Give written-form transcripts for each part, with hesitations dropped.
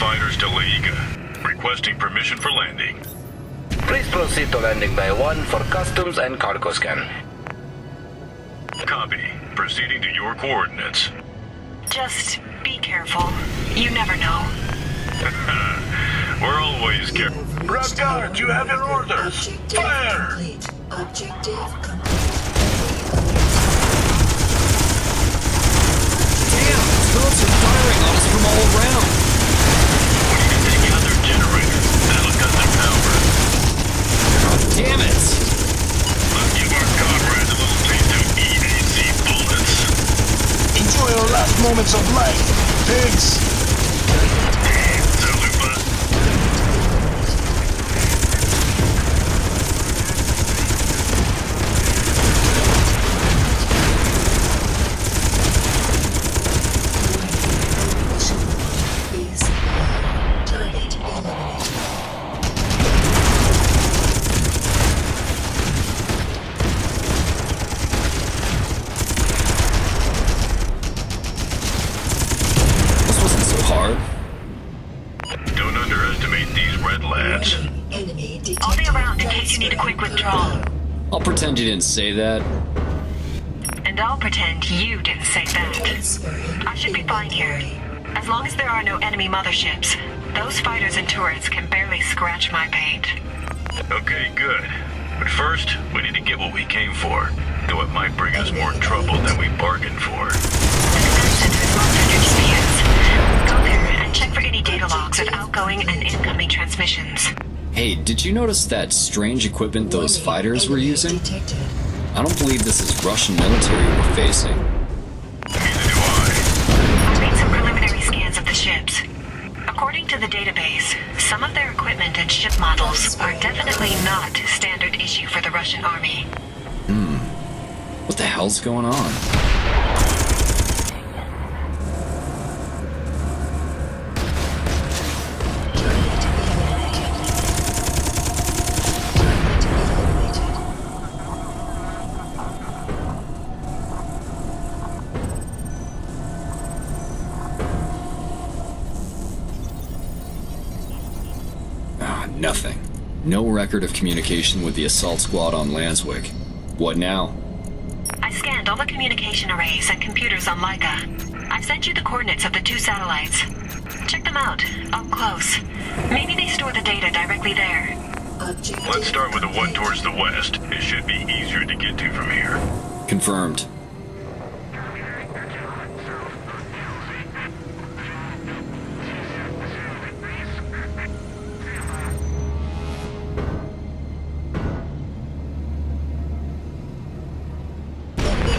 fighters to Liga. Requesting permission for landing. Please proceed to landing bay 1 for customs and cargo scan. Copy. Proceeding to your coordinates. Just be careful. You never know. We're always careful. Bragard, you have your orders. Fire! Objective complete. Damn! Turrets are firing on us from all around! We need to take out their generator. That'll cut their power. God damn it! Let's give our comrades a little taste of EAC bullets. Enjoy your last moments of life, pigs! Zalupa. Please. Target eliminated. This wasn't so hard. Don't underestimate these red lads. Enemy detected. I'll be around in case you need a quick withdrawal. I'll pretend you didn't say that. And I'll pretend you didn't say that. Transferring I should be fine here. As long as there are no enemy motherships, those fighters and turrets can barely scratch my paint. Okay, good. But first, we need to get what we came for. Though it might bring us more trouble than we bargained for. The command center is locked under GPS. Go there and check for any data logs of outgoing and incoming transmissions. Hey, did you notice that strange equipment those fighters were using? detected. I don't believe this is Russian military we're facing. Neither do I. I made some preliminary scans of the ships. According to the database, some of their equipment and ship models are definitely not standard issue for the Russian army. What the hell's going on? Target eliminated. Target eliminated. Nothing. No record of communication with the assault squad on Lanswick. What now? I scanned all the communication arrays and computers on Leica. I've sent you the coordinates of the 2 satellites. Check them out, up close. Maybe they store the data directly there. Objective Let's start with the one complete. towards the west. It should be easier to get to from here. Confirmed.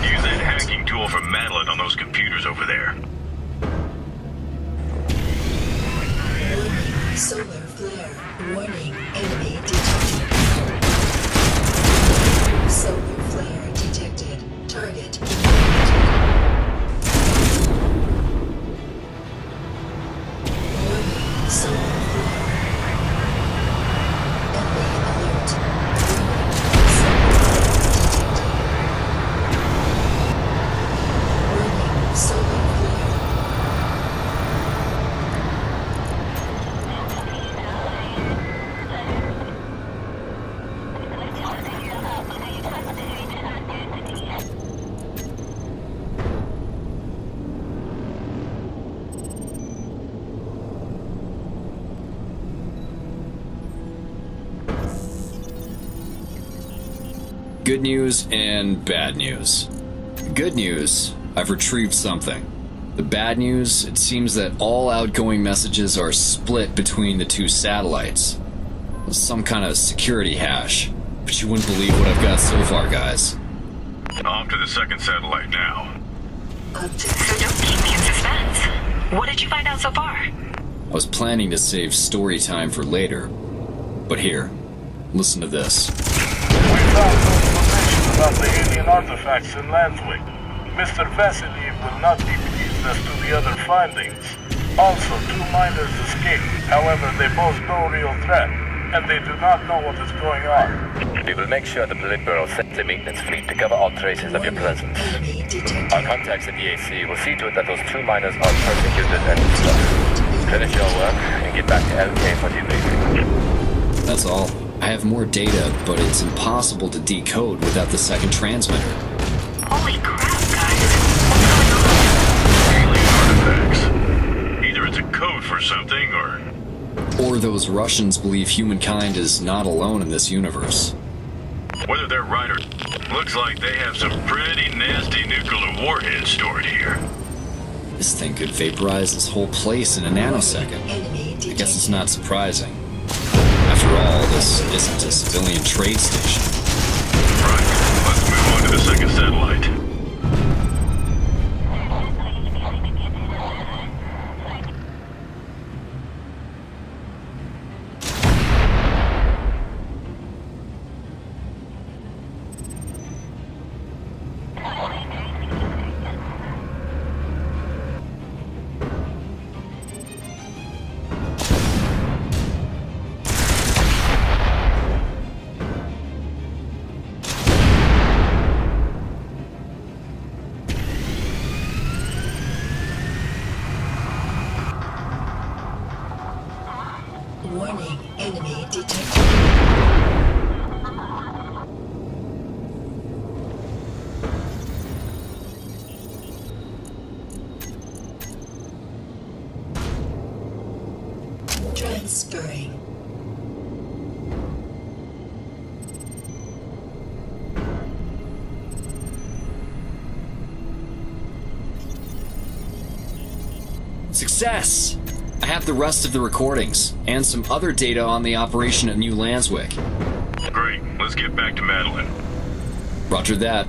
Use that hacking tool from Madeline on those computers over there. Warning. Solar flare. Warning. Enemy detected. Solar flare detected. Target eliminated. Warning. Solar flare. Enemy alert. Warning. Solar flare detected. Warning. Solar flare. Good news and bad news. Good news, I've retrieved something. The bad news, it seems that all outgoing messages are split between the 2 satellites. Some kind of security hash. But you wouldn't believe what I've got so far, guys. Off to the second satellite now. So don't keep me in suspense. What did you find out so far? I was planning to save story time for later. But here, listen to this. We found some information about the alien artifacts in Lanswick. Mr. Vasiliev will not be pleased as to the other findings. Also, 2 miners escaped. However, they pose no real threat, and they do not know what is going on. We will make sure the Politburo sends a maintenance fleet to cover all traces of your presence. Enemy detected. Our contacts at the AC will see to it that those 2 miners are persecuted and destroyed. finish your work and get back to LK for debriefing. That's all. I have more data, but it's impossible to decode without the second transmitter. Holy crap, guys. What's going on? Alien artifacts. Either it's a code for something, Or those Russians believe humankind is not alone in this universe. whether they're right or... Looks like they have some pretty nasty nuclear warheads stored here. This thing could vaporize this whole place in a nanosecond. Enemy I guess it's detected. not surprising. After all, this isn't a civilian trade station. Right, let's move on to the second satellite. Warning, enemy detected. Transferring. Success! I have the rest of the recordings, and some other data on the operation at New Landswick. Great, let's get back to Madeline. Roger that.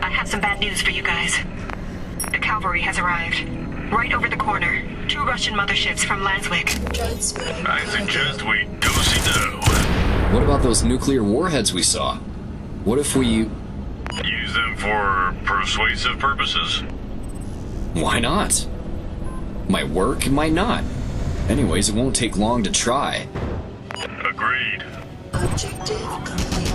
I have some bad news for you guys. The cavalry has arrived. Right over the corner. 2 Russian motherships from Landswick. Transferring. I suggest we do-si-do. What about those nuclear warheads we saw? What if we... Use them for persuasive purposes. Why not? Might work, it might not. Anyways, it won't take long to try. Agreed. Objective complete.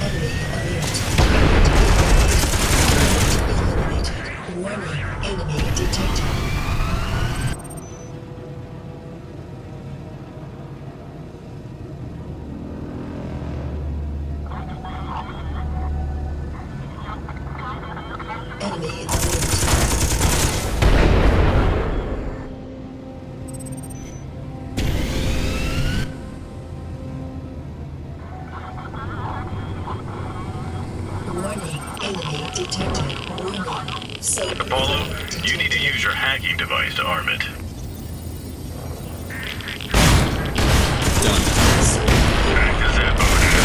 Enemy alert. Eliminated. Warning, enemy detected. Enemy alert. Warning, enemy detected. Warning. Safe. Apollo, you need to use your hacking device to arm it. Done. Back to Zappo now.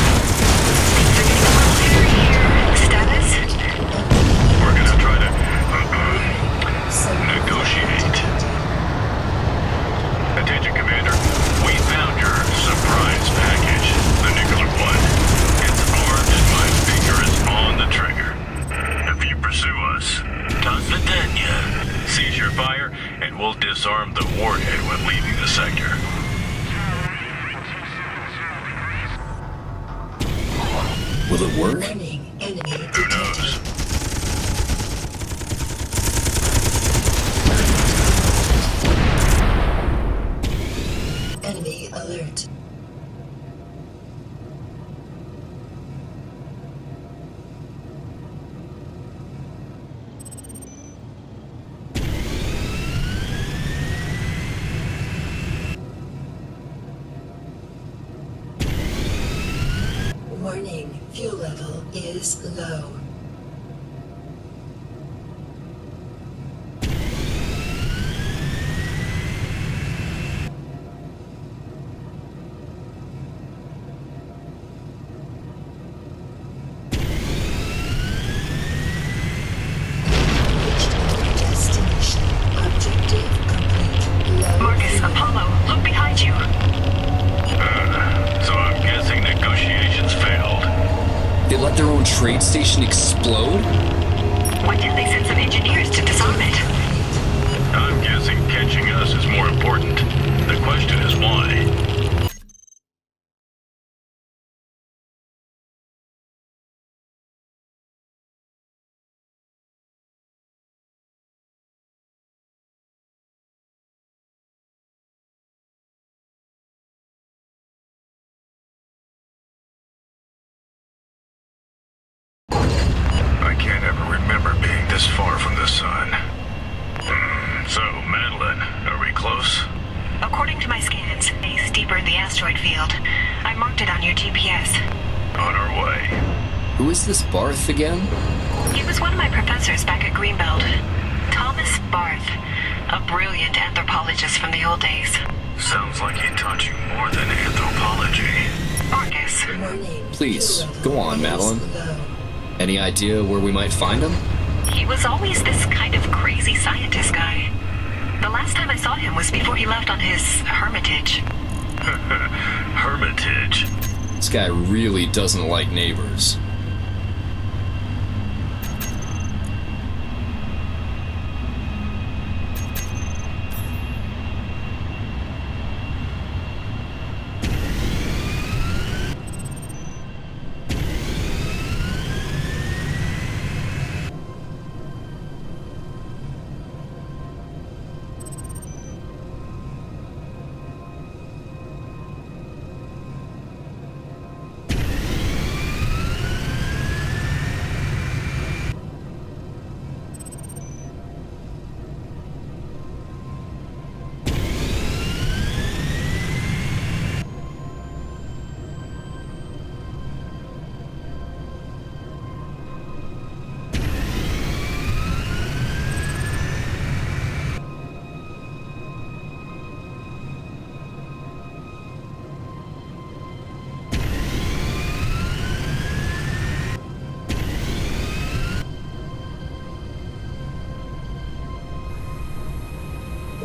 Status? We're gonna try to Safe. negotiate. Attention, Commander. We found your surprise package, the nuclear one. It's armed and my finger is on the trigger. If you pursue us, до свидания. Cease your fire, and we'll disarm the warhead when leaving the sector. Will it work? Warning, enemy Who detected. knows? Enemy alert. Warning, fuel level is low. Reached destination. Objective complete. Low Marcus, fuel. Apollo, look behind you. So I'm guessing negotiations failed. They let their own trade trade station explode? Why didn't they send some engineers to disarm it? I'm guessing catching us is more important. The question is why. I can't ever remember being this far from the sun. So, Madeline, are we close? According to my scans, it's deeper in the asteroid field. I marked it on your GPS. On our way. Who is this Barth again? He was one of my professors back at Greenbelt. Thomas Barth, a brilliant anthropologist from the old days. Sounds like he taught you more than anthropology. Marcus, Warning. Please, Zero go on, miles Madeline. below. Any idea where we might find him? he was always this kind of crazy scientist guy. The last time I saw him was before he left on his hermitage. Hermitage. This guy really doesn't like neighbors.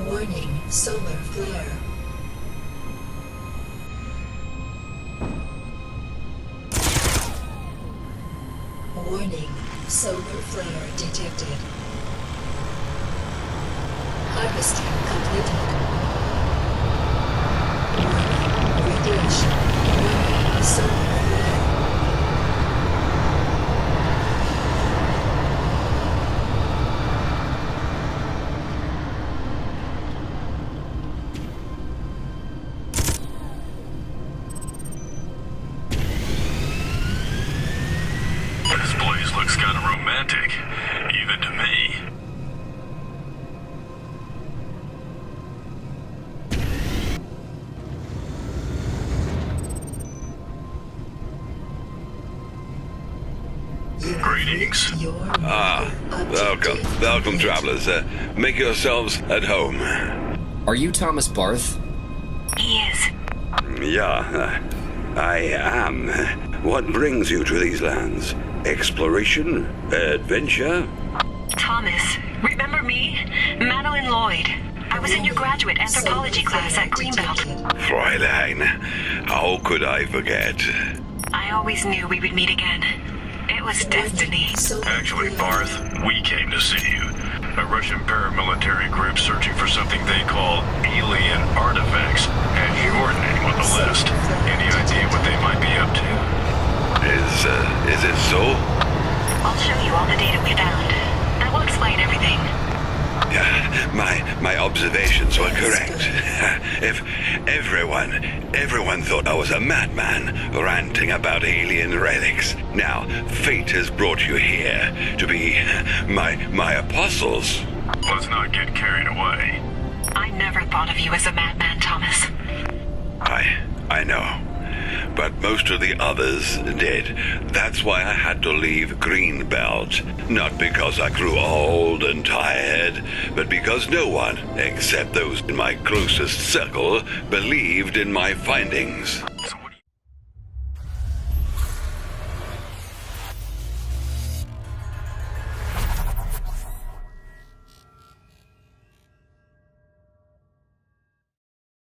Warning, solar flare. Warning, solar flare detected. Harvesting completed. Warning, radiation. Warning, solar flare. This place looks kind of romantic, even to me. Greetings. Welcome, travelers. Make yourselves at home. Are you Thomas Barth? He is. Yeah, I am. What brings you to these lands? Exploration? Adventure? Thomas, remember me? Madeline Lloyd. I was in your graduate anthropology class at Greenbelt. Fräulein, how could I forget? I always knew we would meet again. It was destiny. Actually, Barth, we came to see you. A Russian paramilitary group searching for something they call alien artifacts has your name on the list. Any idea what they might be up to? Is it so? I'll show you all the data we found. That will explain everything. My observations were correct. If everyone thought I was a madman ranting about alien relics. Now, fate has brought you here to be my apostles. Let's not get carried away. I never thought of you as a madman, Thomas. I know. But most of the others did. That's why I had to leave Greenbelt. Not because I grew old and tired, but because no one, except those in my closest circle, believed in my findings. So